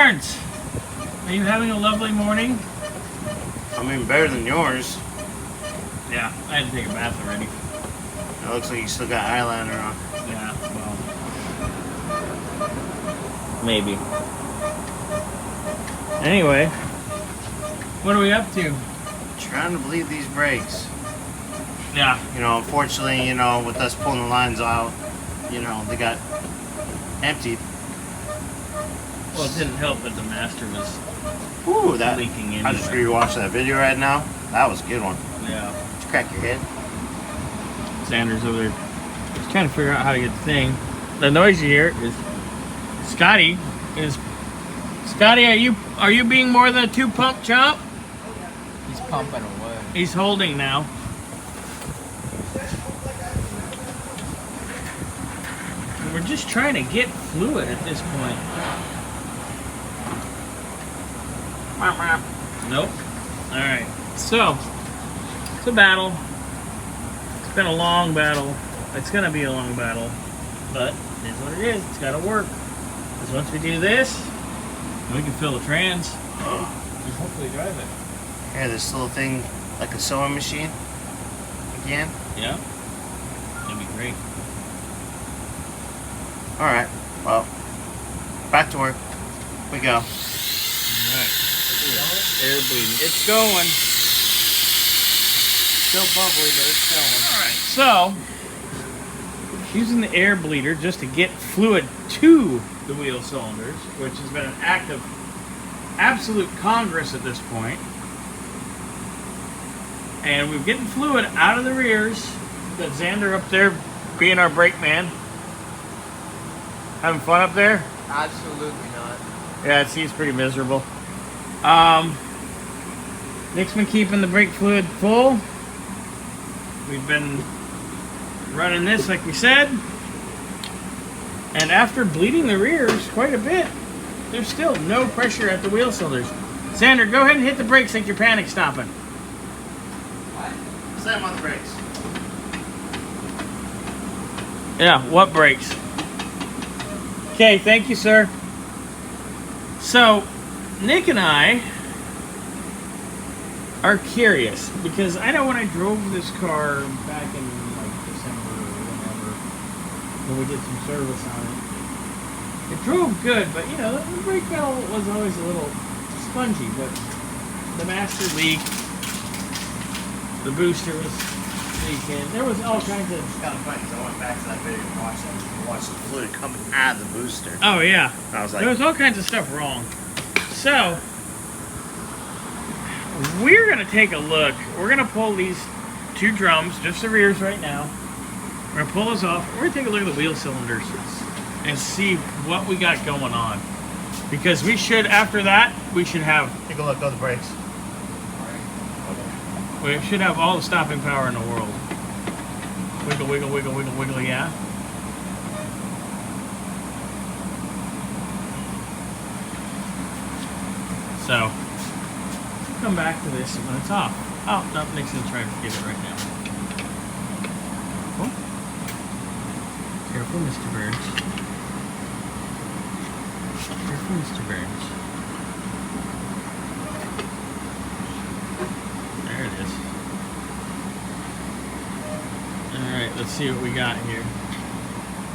Burns, are you having a lovely morning? I mean, better than yours. Yeah, I had to take a bath already. It looks like you still got eyeliner on. Yeah, well, maybe. Anyway, what are we up to? Trying to bleed these brakes. Yeah. You know, unfortunately, you know, with us pulling the lines out, you know, they got emptied. Well, it didn't help that the master was That leaking in. I just rewatched that video right now. That was a good one. Yeah. Did you crack your head? Sanders over there just trying to figure out how to get the thing. The noise you hear is Scotty. Scotty, are you being more than a 2-pump chump? He's pumping away. He's holding now. And we're just trying to get fluid at this point. Nope. Alright. So, it's a battle. It's been a long battle. It's going to be a long battle. But it is what it is. It's got to work. Because once we do this, we can fill the trans. And hopefully drive it. Here, this little thing, like a sewing machine. Again. Yeah. That'd be great. Alright, well, back to work. We go. Alright. Air bleeding. It's going. Still bubbly, but it's going. Alright, so using the air bleeder just to get fluid to the wheel cylinders, which has been an act of absolute Congress at this point. And we're getting fluid out of the rears. Got Xander up there being our brake man. Having fun up there? Absolutely not. Yeah, he's pretty miserable. Nick's been keeping the brake fluid full. We've been running this like we said. And after bleeding the rears quite a bit, there's still no pressure at the wheel cylinders. Xander, go ahead and hit the brakes like you're panic stopping. Slam on the brakes. Yeah, what brakes? Okay, thank you, sir. So, Nick and I are curious because I know when I drove this car back in like December or whatever, when we did some service on it drove good, but you know, the brake pedal was always a little spongy, but the master leaked, the booster was leaking, there was all kinds of... It's kind of funny because I went back to that video and watched the fluid coming out of the booster. Oh yeah. I was like... There was all kinds of stuff wrong. So, we're going to take a look. We're going to pull these two drums, just the rears right now. We're going to pull those off. We're going to take a look at the wheel cylinders and see what we got going on. Because we should, after that, we should have... Take a look at the brakes. We should have all the stopping power in the world. Wiggle, wiggle, wiggle, wiggle, wiggle, yeah. So, come back to this when it's off. Oh, no, Nick's gonna try to get it right now. Oh. Careful, Mr. Burns. Careful, Mr. Burns. There it is. Alright, let's see what we got here.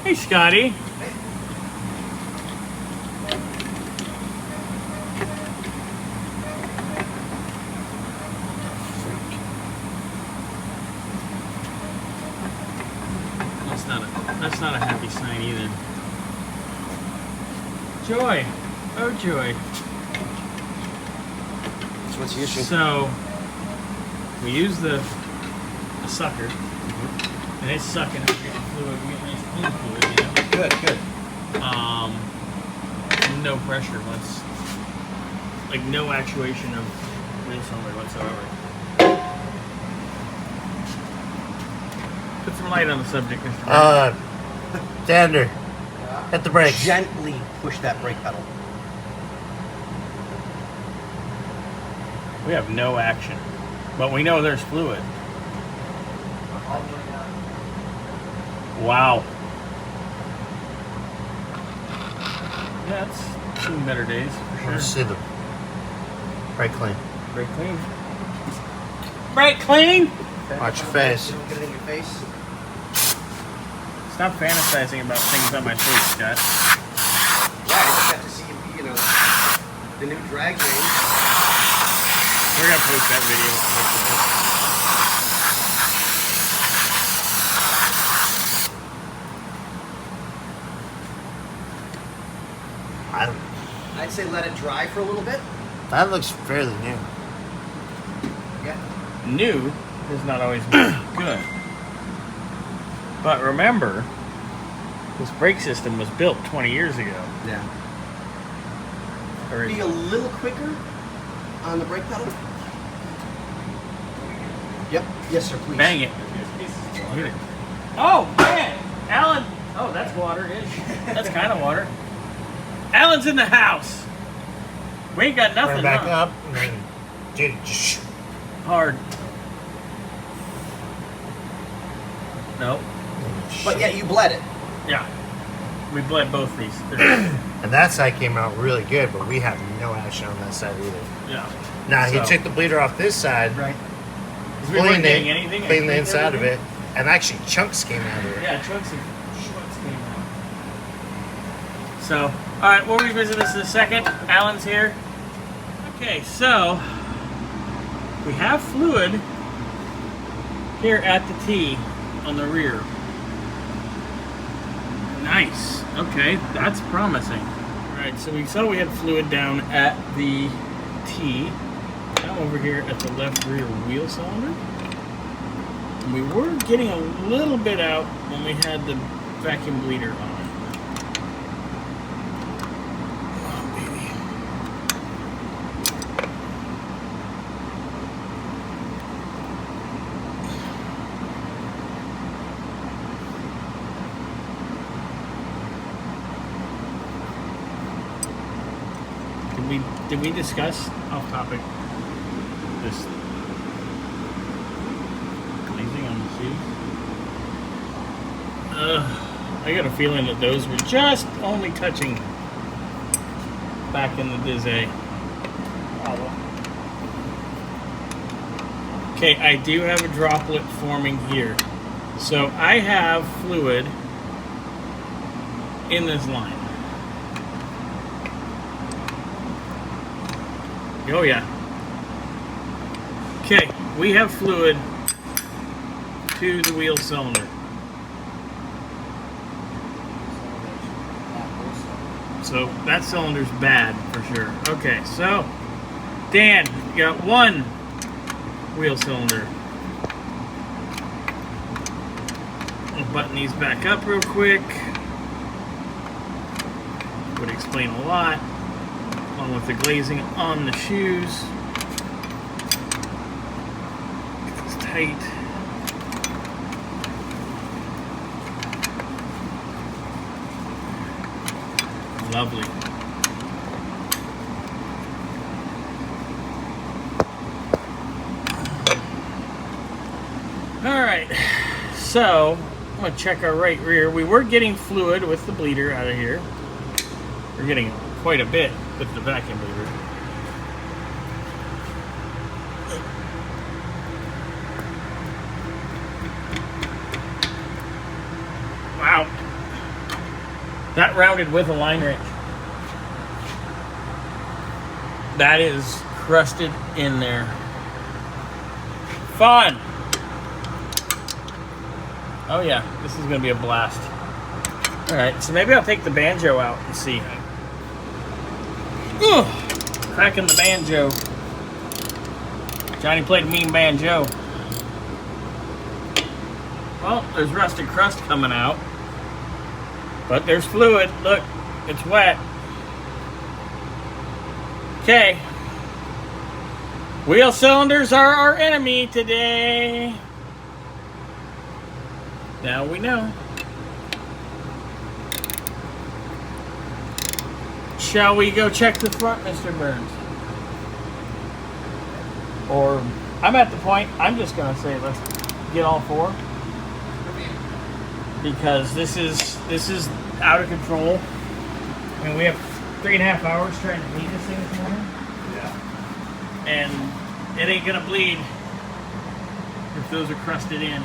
Hey, Scotty. That's not a happy sign either. Joy. Oh, joy. So what's the issue? So, we use the sucker, and it's sucking up getting fluid. We get nice clean fluid, you know? Good, good. No pressure like no actuation of wheel cylinder whatsoever. Put some light on the subject, Mr. Xander, hit the brakes. Gently push that brake pedal. We have no action, but we know there's fluid. Wow. That's Seen better days, for sure. Let's see the brake clean. Brake clean. Brake clean! Watch your face. Don't get it in your face. Stop fantasizing about things on my face, Scott. Yeah, I just got to see, you know, the new drag name. We're gonna post that video. I'd say let it dry for a little bit. That looks fairly new. Yeah. New does not always mean good. But remember, this brake system was built 20 years ago. Yeah. Be a Originally. little quicker on the brake pedal. Yep. Yes, sir. Please. Bang it. Hit it. Oh, man! Alan! Oh, that's water. That's kind of water. Alan's in the house. We ain't got nothing. Turn back huh? up. And then, dude, just Hard. Nope. But yet you bled it. Yeah. We bled both these. And that side came out really good, but we have no action on that side either. Yeah. Now, he So- took the bleeder off this side, Right. We weren't cleaned getting it, anything. cleaned the I inside of everything. it, and actually chunks came out of it. Yeah, chunks came out. So, alright, we'll revisit this in a second. Alan's here. Okay, so we have fluid here at the T on the rear. Nice. Okay, that's promising. Alright, so we saw we had fluid down at the T. Now over here at the left rear wheel cylinder. And we were getting a little bit out when we had the vacuum bleeder on it. Oh, baby. Did we discuss off topic this glazing on the seats? I got a feeling that those were just only touching back in the Dizay. Okay, I do have a droplet forming here. So I have fluid in this line. Oh yeah. Okay, we have fluid to the wheel cylinder. So that cylinder's bad for sure. Okay, so Dan, you got one wheel cylinder. I'll button these back up real quick. Would explain a lot. Along with the glazing on the shoes. Get this tight. Lovely. Alright, so I'm going to check our right rear. We were getting fluid with the bleeder out of here. We're getting quite a bit with the vacuum bleeder. Wow. That rounded with a line wrench. That is crusted in there. Fun. Oh yeah, this is gonna be a blast. Alright, so maybe I'll take the banjo out and see. Ugh, cracking the banjo. Johnny played mean banjo. Well, there's rusted crust coming out. But there's fluid. Look, it's wet. Okay. Wheel cylinders are our enemy today. Now we know. Shall we go check the front, Mr. Burns? Or, I'm at the point, I'm just going to say let's get all four. Because this is out of control. I mean, we have 3.5 hours trying to clean this thing this morning, Yeah. and it ain't gonna bleed if those are crusted in.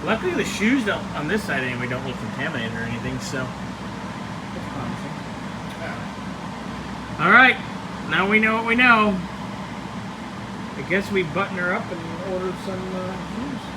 Luckily, the shoes don't, on this side anyway, don't look contaminated or anything, so that's promising. Yeah. All right, now we know what we know. I guess we button her up and order some shoes.